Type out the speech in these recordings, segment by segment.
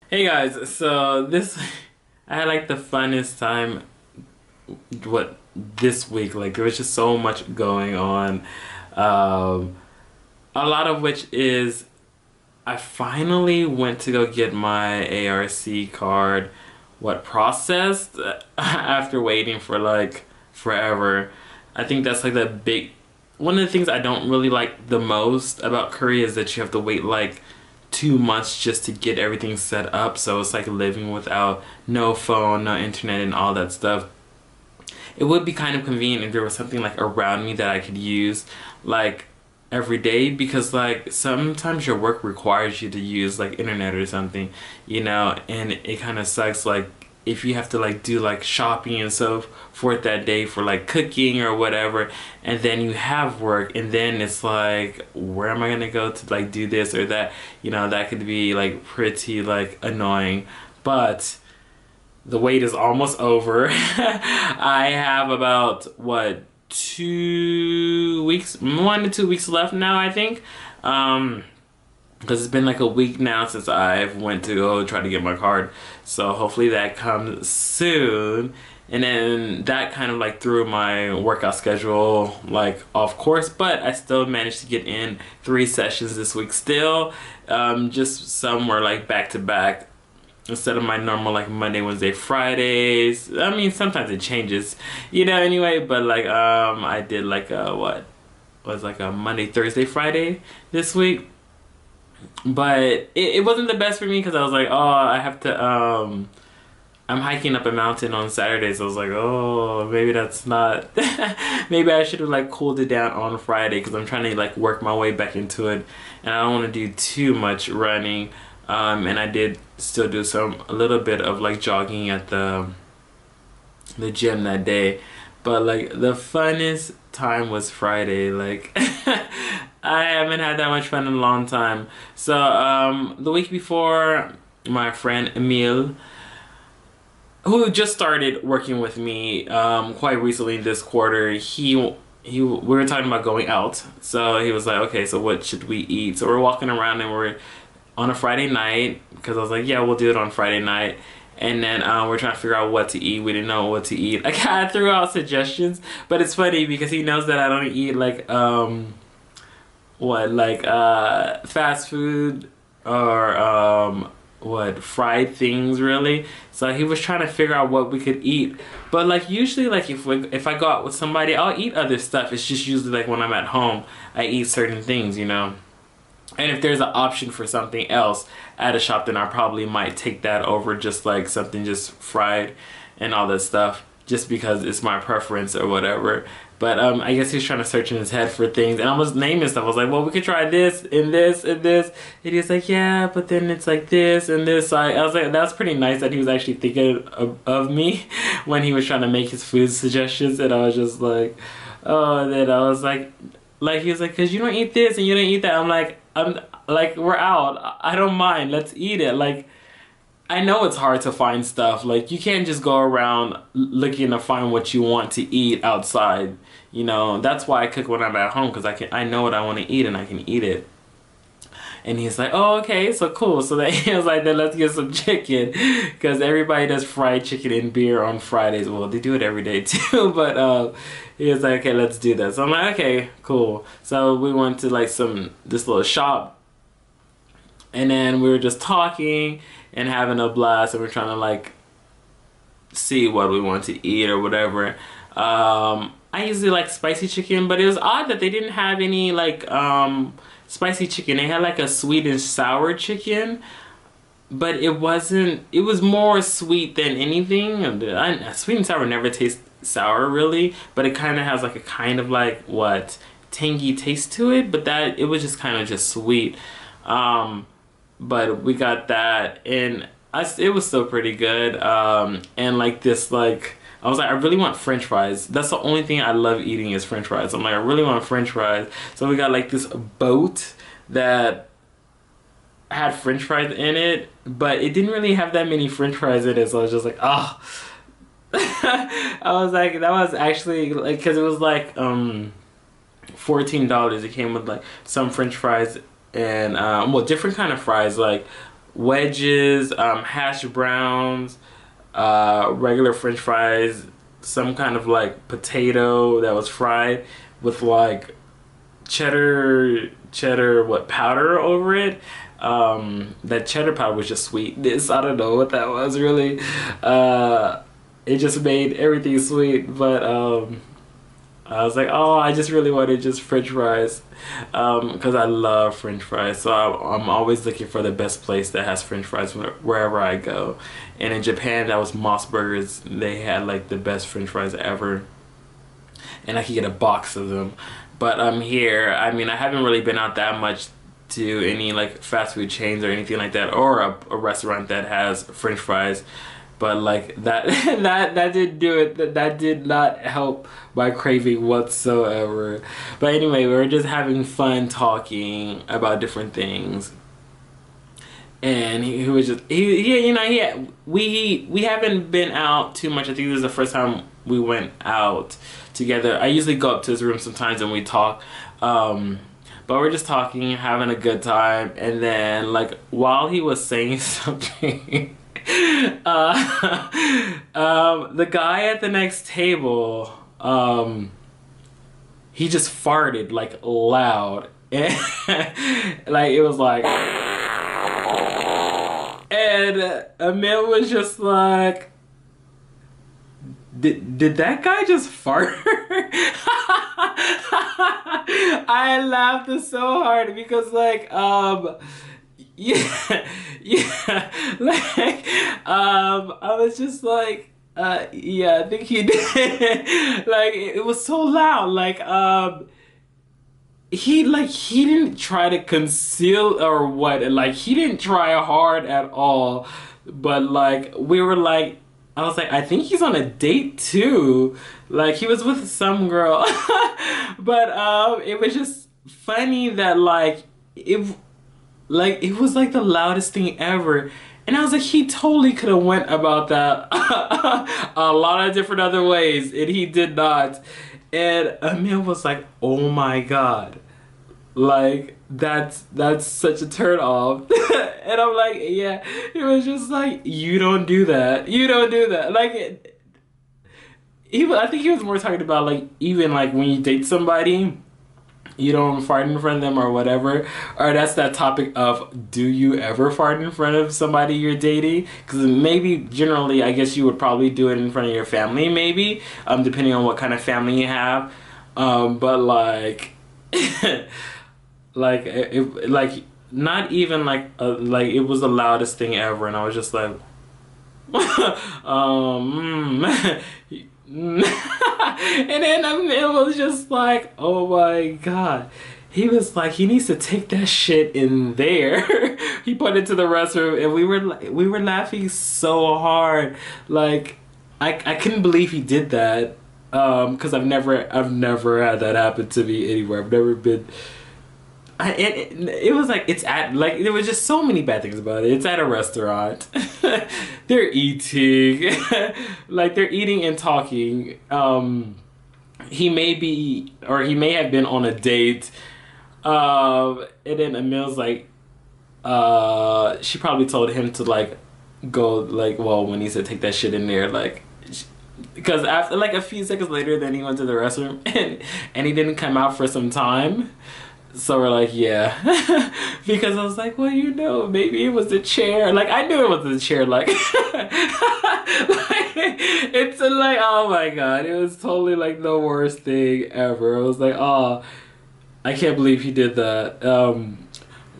Hey guys, so this I had like the funnest time this week. Like there was just so much going on. Um a lot of which is I finally went to go get my ARC card processed after waiting for like forever. I think that's like the big one of the things I don't really like the most about Korea is that you have to wait like 2 months just to get everything set up. So it's like living without no phone, no internet, and all that stuff. It would be kind of convenient if there was something like around me that I could use like every day, because like sometimes your work requires you to use like internet or something, and it kind of sucks like if you have to like do like shopping and so forth that day for like cooking or whatever, and then you have work, and then it's like where am I gonna go to like do this or that, that could be like pretty like annoying. But the wait is almost over. I have about what 2 weeks, 1 to 2 weeks left now, I think. Because it's been like a week now since I've went to go try to get my card. So hopefully that comes soon. And then that kind of like threw my workout schedule like off course, but I still managed to get in 3 sessions this week still. Just some were like back to back instead of my normal like Monday, Wednesday, Fridays. I mean, sometimes it changes, anyway, but like I did like what was like a Monday, Thursday, Friday this week. But it wasn't the best for me because I was like, oh, I have to I'm hiking up a mountain on Saturdays. So I was like, oh, maybe that's not maybe I should have like cooled it down on Friday, because I'm trying to like work my way back into it, and I don't want to do too much running. And I did still do a little bit of like jogging at the gym that day. But like the funnest time was Friday. Like I haven't had that much fun in a long time. So the week before, my friend Emil, who just started working with me quite recently this quarter, we were talking about going out. So he was like, okay, so what should we eat? So we're walking around and we're on a Friday night, because I was like, yeah, we'll do it on Friday night. And then we're trying to figure out what to eat. We didn't know what to eat. Like, I threw out suggestions, but it's funny because he knows that I don't eat like fast food or fried things really. So he was trying to figure out what we could eat. But like usually, like if I go out with somebody, I'll eat other stuff. It's just usually like when I'm at home, I eat certain things. And if there's an option for something else at a shop, then I probably might take that over just like something just fried and all that stuff, just because it's my preference or whatever. But I guess he's trying to search in his head for things, and I was naming stuff. I was like, well, we could try this and this and this. And he was like, yeah, but then it's like this and this. So I was like, that's pretty nice that he was actually thinking of me when he was trying to make his food suggestions. And I was just like, oh, and then I was like he was like, because you don't eat this and you don't eat that. I'm like, we're out. I don't mind. Let's eat it. Like, I know it's hard to find stuff. Like, you can't just go around looking to find what you want to eat outside. That's why I cook when I'm at home, because I know what I want to eat and I can eat it. And he's like, oh, okay, so cool. So then he was like, then let's get some chicken, because everybody does fried chicken and beer on Fridays. Well, they do it every day too, but he was like, okay, let's do that. So I'm like, okay, cool. So we went to like this little shop, and then we were just talking and having a blast, and we're trying to like see what we want to eat or whatever. I usually like spicy chicken, but it was odd that they didn't have any like spicy chicken. They had like a sweet and sour chicken, but it wasn't, it was more sweet than anything. Sweet and sour never taste sour really, but it kind of has like a kind of like tangy taste to it, but that it was just kind of just sweet. But we got that, and it was still pretty good. And like this, like I was like, I really want French fries. That's the only thing I love eating is French fries. I'm like, I really want French fries. So we got like this boat that had French fries in it, but it didn't really have that many French fries in it. So I was just like, oh. I was like, that was actually like, because it was like $14. It came with like some French fries and different kind of fries, like wedges, hash browns, regular French fries, some kind of like potato that was fried with like cheddar what powder over it. That cheddar powder was just sweet. I don't know what that was really. It just made everything sweet, but I was like, oh, I just really wanted just French fries, because I love French fries. So I'm always looking for the best place that has French fries wherever I go. And in Japan, that was Moss Burgers. They had like the best French fries ever, and I could get a box of them. But here, I mean, I haven't really been out that much to any like fast food chains or anything like that, or a restaurant that has French fries. But like that that didn't do it. That did not help my craving whatsoever. But anyway, we were just having fun talking about different things. And he was just you know, we haven't been out too much. I think this is the first time we went out together. I usually go up to his room sometimes and we talk. But we're just talking, having a good time, and then like while he was saying something, the guy at the next table, he just farted like loud, and like it was like, and Emil was just like, did that guy just fart? I laughed so hard because like yeah like I was just like yeah, I think he did. Like it was so loud, like he didn't try to conceal or what, like he didn't try hard at all, but like we were like, I was like, I think he's on a date too. Like he was with some girl. But it was just funny that like it was like the loudest thing ever. And I was like, he totally could have went about that a lot of different other ways, and he did not. And Emil was like, oh my god, like that's such a turn off. And I'm like, yeah. It was just like, you don't do that, you don't do that. Like I think he was more talking about like, even like when you date somebody, you don't fart in front of them or whatever. Or that's that topic of, do you ever fart in front of somebody you're dating? Because maybe generally, I guess you would probably do it in front of your family, maybe, depending on what kind of family you have. But like, like not even like it was the loudest thing ever, and I was just like, and then it was just like, oh my god. He was like, he needs to take that shit in there. He put it to the restroom, and we were laughing so hard. Like I couldn't believe he did that. Because I've never had that happen to me anywhere. I've never been. It was like, it's at, like, there was just so many bad things about it. It's at a restaurant. They're eating. Like, they're eating and talking. He may have been on a date. And then Emil's like, she probably told him to, like, go, like, well, when he said take that shit in there, like, because after, like, a few seconds later, then he went to the restroom, and he didn't come out for some time. So we're like, yeah. Because I was like, well, you know, maybe it was the chair. Like, I knew it was the chair. Like, like it's like, oh my god. It was totally like the worst thing ever. I was like, oh, I can't believe he did that.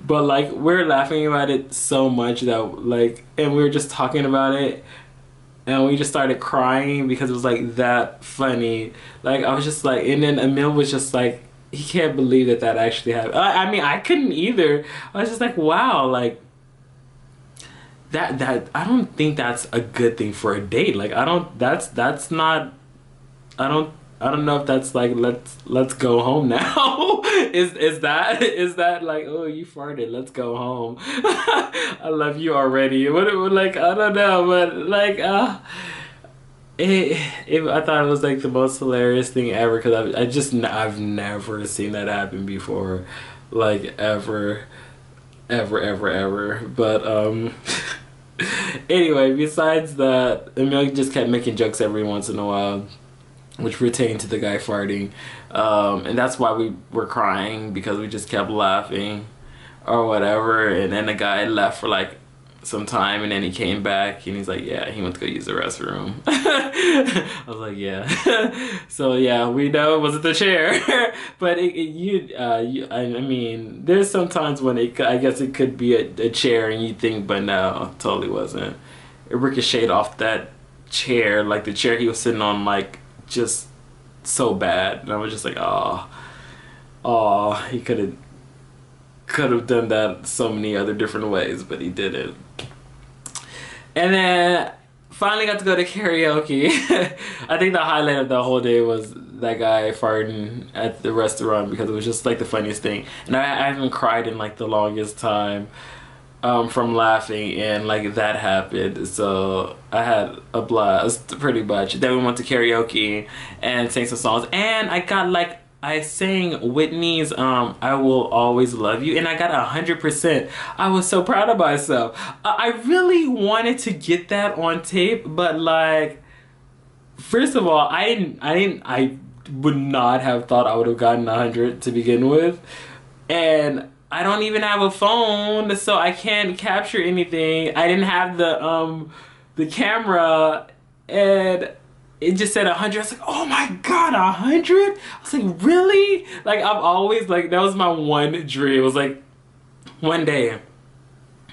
But like, we're laughing about it so much that like, and we were just talking about it. And we just started crying because it was like that funny. Like, I was just like, and then Emil was just like, he can't believe that actually happened. I mean, I couldn't either. I was just like, wow, like that I don't think that's a good thing for a date. Like, that's not, I don't know if that's like, let's go home now. is that like, oh, you farted, let's go home. I love you already. What like, I don't know, but like I thought it was like the most hilarious thing ever, because I've never seen that happen before, like ever. ever, ever, ever. But anyway, besides that, Emil just kept making jokes every once in a while, which pertained to the guy farting. And that's why we were crying, because we just kept laughing or whatever. And then the guy left for like some time, and then he came back and he's like, yeah, he went to go use the restroom. I was like, yeah. So yeah, we know it wasn't the chair. But I mean, there's sometimes when I guess it could be a chair and you think, but no, totally wasn't. It ricocheted off that chair, like the chair he was sitting on, like just so bad. And I was just like, oh, he could have done that so many other different ways, but he didn't. And then finally got to go to karaoke. I think the highlight of the whole day was that guy farting at the restaurant, because it was just like the funniest thing. And I haven't cried in like the longest time from laughing, and like that happened. So I had a blast pretty much. Then we went to karaoke and sang some songs, and I sang Whitney's I Will Always Love You, and I got 100%. I was so proud of myself. I really wanted to get that on tape, but like, first of all, I would not have thought I would have gotten 100 to begin with. And I don't even have a phone, so I can't capture anything. I didn't have the camera, and it just said 100. I was like, oh my god, 100? I was like, really? Like, I've always, like, that was my one dream. It was like, one day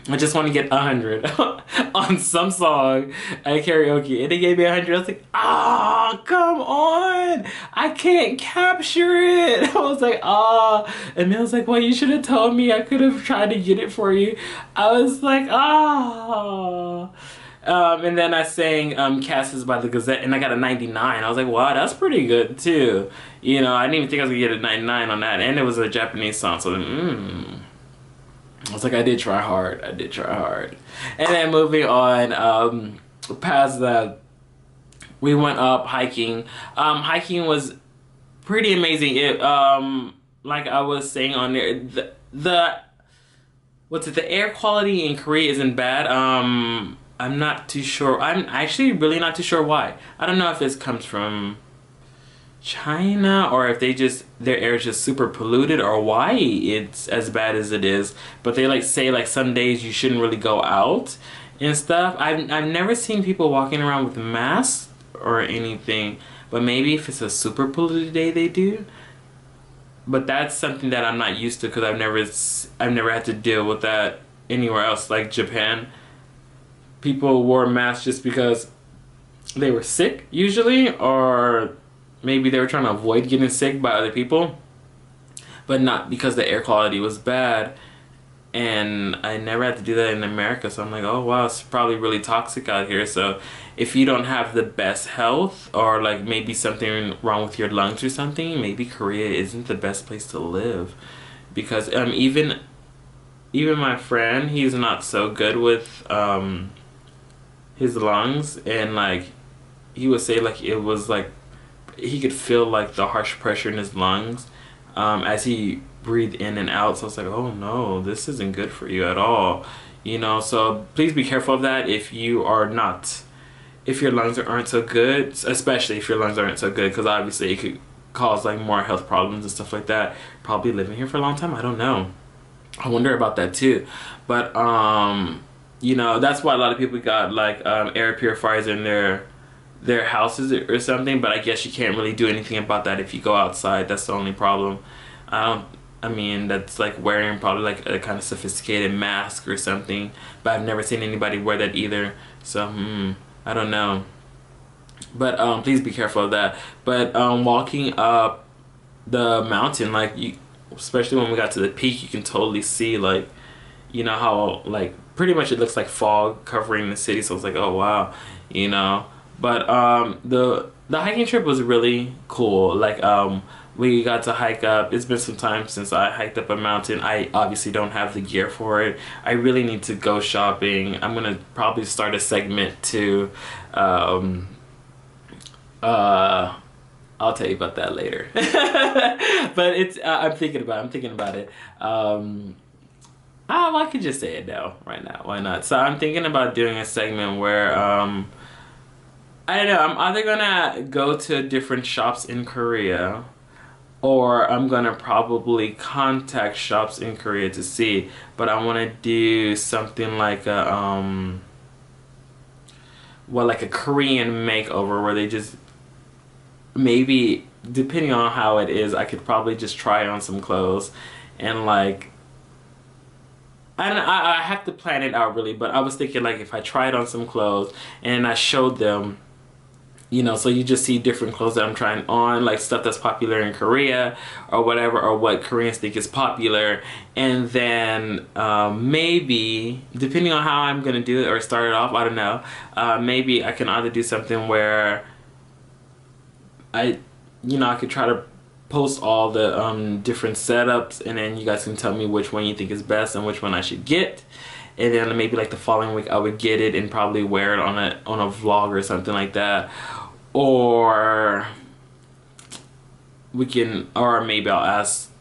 I just want to get 100 on some song at karaoke, and they gave me 100. I was like, ah, come on, I can't capture it. I was like, ah. And then I was like, well, you should have told me. I could have tried to get it for you. I was like, ah. And then I sang Castles by the Gazette, and I got a 99. I was like, wow, that's pretty good too. You know, I didn't even think I was gonna get a 99 on that, and it was a Japanese song, so I was like, I did try hard. I did try hard. And then moving on, past that, we went up hiking. Hiking was pretty amazing. It, like I was saying on there, the air quality in Korea isn't bad. I'm not too sure. I'm actually really not too sure why. I don't know if this comes from China, or if their air is just super polluted, or why it's as bad as it is. But they like say like some days you shouldn't really go out and stuff. I've never seen people walking around with masks or anything, but maybe if it's a super polluted day they do. But that's something that I'm not used to, because I've never had to deal with that anywhere else. Like Japan, people wore masks just because they were sick usually, or maybe they were trying to avoid getting sick by other people, but not because the air quality was bad. And I never had to do that in America, so I'm like, oh wow, it's probably really toxic out here. So if you don't have the best health, or like maybe something wrong with your lungs or something, maybe Korea isn't the best place to live. Because even my friend, he's not so good with his lungs, and like he would say like it was like he could feel like the harsh pressure in his lungs as he breathed in and out. So I was like, oh no, this isn't good for you at all, you know. So please be careful of that if your lungs aren't so good, especially if your lungs aren't so good, because obviously it could cause like more health problems and stuff like that. Probably living here for a long time, I don't know. I wonder about that too. But you know, that's why a lot of people got like air purifiers in their houses or something. But I guess you can't really do anything about that if you go outside. That's the only problem. I mean, that's like wearing probably like a kind of sophisticated mask or something, but I've never seen anybody wear that either. So I don't know. But please be careful of that. But walking up the mountain, like especially when we got to the peak, you can totally see like, you know how like pretty much it looks like fog covering the city. So it's like, oh wow, you know. But the hiking trip was really cool. Like we got to hike up. It's been some time since I hiked up a mountain. I obviously don't have the gear for it. I really need to go shopping. I'm gonna probably start a segment to I'll tell you about that later. But it's I'm thinking about it. I Oh, I could just say it now, right now. Why not? So I'm thinking about doing a segment where, I don't know, I'm either gonna go to different shops in Korea, or I'm gonna probably contact shops in Korea to see. But I wanna do something like a, well, like a Korean makeover where they just, maybe, depending on how it is, I could probably just try on some clothes and like, I have to plan it out really, but I was thinking like if I tried on some clothes and I showed them, you know, so you just see different clothes that I'm trying on, like stuff that's popular in Korea or whatever, or what Koreans think is popular, and then maybe, depending on how I'm gonna do it or start it off, I don't know, maybe I can either do something where I could try to post all the different setups, and then you guys can tell me which one you think is best and which one I should get, and then maybe like the following week I would get it and probably wear it on a vlog or something like that, or maybe I'll ask,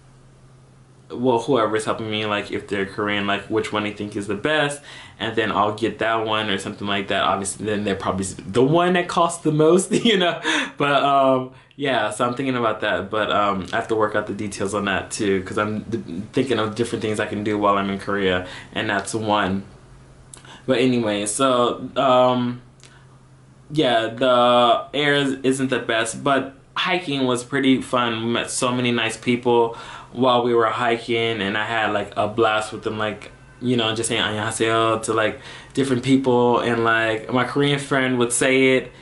well, whoever's helping me, like if they're Korean, like which one they think is the best, and then I'll get that one or something like that. Obviously then they're probably the one that costs the most, you know, but yeah, so I'm thinking about that, but I have to work out the details on that too, because I'm thinking of different things I can do while I'm in Korea, and that's one. But anyway, so yeah, the air isn't the best, but hiking was pretty fun. We met so many nice people while we were hiking, and I had like a blast with them, like, you know, just saying 안녕하세요 to like different people, and like my Korean friend would say it,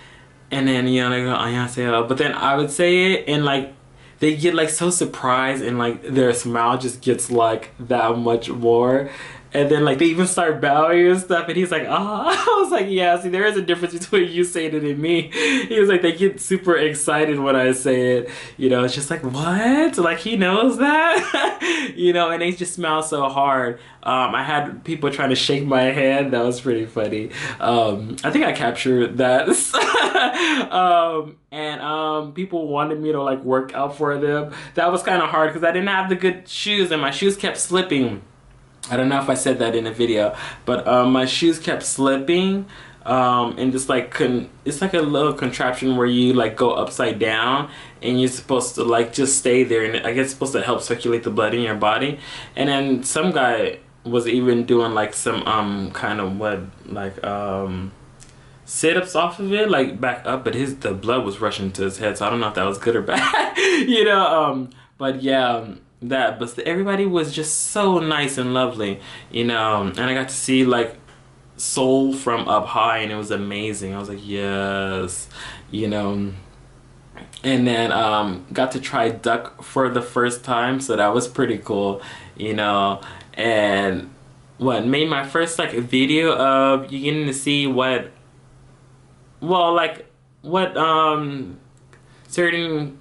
and then, you know, they go 안녕하세요, but then I would say it and like they get like so surprised, and like their smile just gets like that much more. And then like they even start bowing and stuff, and he's like, ah. I was like, yeah, see, there is a difference between you saying it and me. He was like, they get super excited when I say it, you know. It's just like, what? Like, he knows that? You know, and they just smile so hard. I had people trying to shake my hand. That was pretty funny. I think I captured that. And people wanted me to like work out for them. That was kind of hard because I didn't have the good shoes, and my shoes kept slipping. I don't know if I said that in a video, but my shoes kept slipping, and just like it's like a little contraption where you like go upside down, and you're supposed to like just stay there, and I guess it's supposed to help circulate the blood in your body. And then some guy was even doing like some kind of sit-ups off of it, like back up, but the blood was rushing to his head, so I don't know if that was good or bad. You know, but yeah, but everybody was just so nice and lovely, you know, and I got to see like Seoul from up high, and it was amazing. I was like, yes, you know. And then got to try duck for the first time, so that was pretty cool, you know. And made my first like video of you getting to see what certain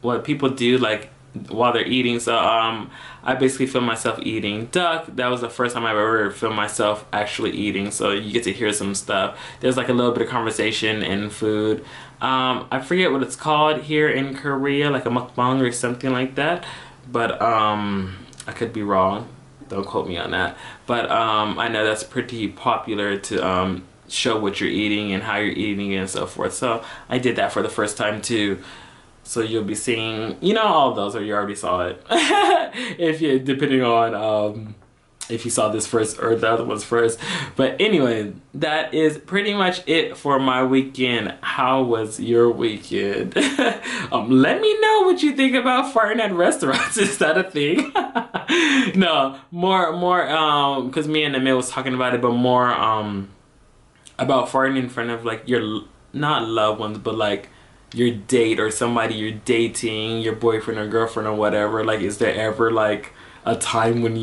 what people do like while they're eating. So I basically filmed myself eating duck. That was the first time I've ever filmed myself actually eating, so you get to hear some stuff. There's like a little bit of conversation and food. I forget what it's called here in Korea, like a mukbang or something like that, but I could be wrong, don't quote me on that. But I know that's pretty popular to show what you're eating and how you're eating and so forth. So I did that for the first time too. So you'll be seeing, you know, all of those, or you already saw it. Depending on if you saw this first or the other ones first. But anyway, that is pretty much it for my weekend. How was your weekend? Let me know what you think about farting at restaurants. Is that a thing? No, more, because me and Emil was talking about it, but more about farting in front of like your, not loved ones, but like your date or somebody you're dating, your boyfriend or girlfriend or whatever. Like, is there ever like a time when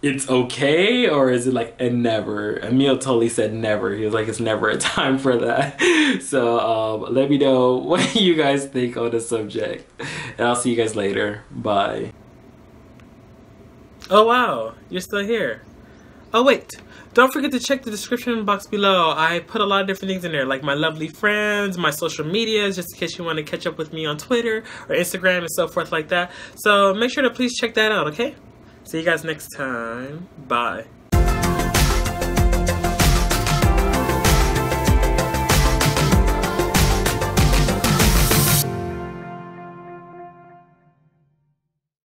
it's okay, or is it like a never? Emil totally said never. He was like, it's never a time for that. So let me know what you guys think on the subject, and I'll see you guys later. Bye. Oh wow, you're still here. Oh wait, don't forget to check the description box below. I put a lot of different things in there, like my lovely friends, my social medias, just in case you want to catch up with me on Twitter or Instagram and so forth like that. So make sure to please check that out, okay? See you guys next time. Bye.